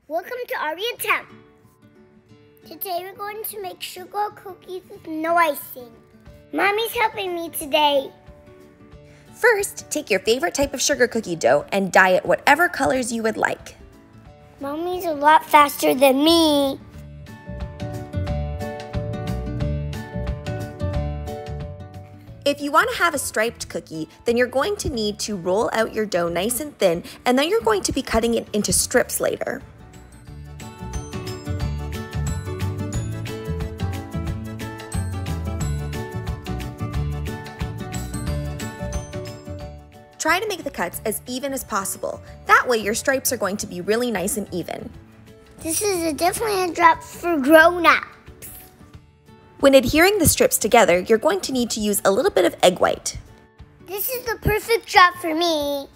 Welcome to Ari Attempts. Today we're going to make sugar cookies with no icing. Mommy's helping me today. First, take your favorite type of sugar cookie dough and dye it whatever colors you would like. Mommy's a lot faster than me. If you want to have a striped cookie, then you're going to need to roll out your dough nice and thin, and then you're going to be cutting it into strips later. Try to make the cuts as even as possible. That way your stripes are going to be really nice and even. This is definitely a drop for grown-ups. When adhering the strips together, you're going to need to use a little bit of egg white. This is the perfect drop for me.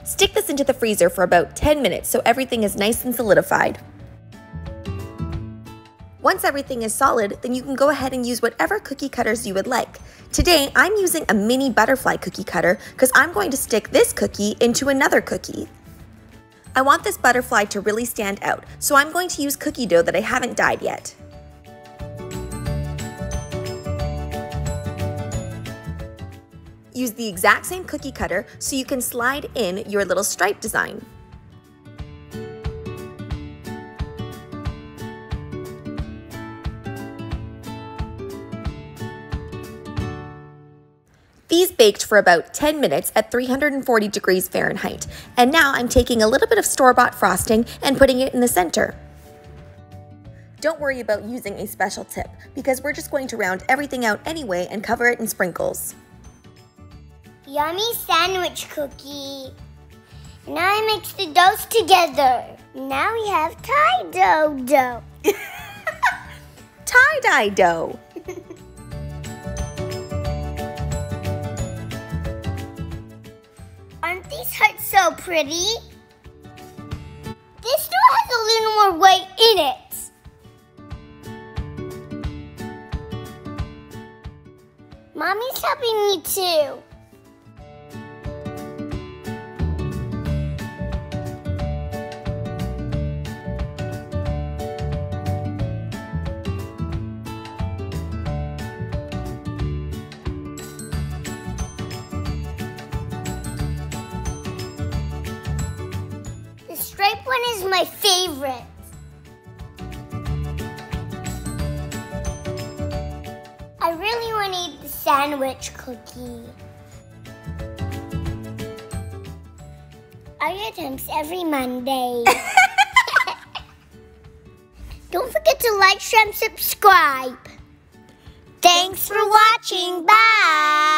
Stick this into the freezer for about 10 minutes so everything is nice and solidified. Once everything is solid, then you can go ahead and use whatever cookie cutters you would like. Today, I'm using a mini butterfly cookie cutter because I'm going to stick this cookie into another cookie. I want this butterfly to really stand out, so I'm going to use cookie dough that I haven't dyed yet. Use the exact same cookie cutter so you can slide in your little stripe design. These baked for about 10 minutes at 340 degrees Fahrenheit. And now I'm taking a little bit of store-bought frosting and putting it in the center. Don't worry about using a special tip because we're just going to round everything out anyway and cover it in sprinkles. Yummy sandwich cookie. Now I mix the doughs together. Now we have tie-dye dough. Tie-dye dough. Aren't these hearts so pretty? This still has a little more white in it. Mommy's helping me too. The striped one is my favorite. I really want to eat the sandwich cookie. Ari Attempts every Monday. Don't forget to like, share, and subscribe. Thanks for watching. Bye.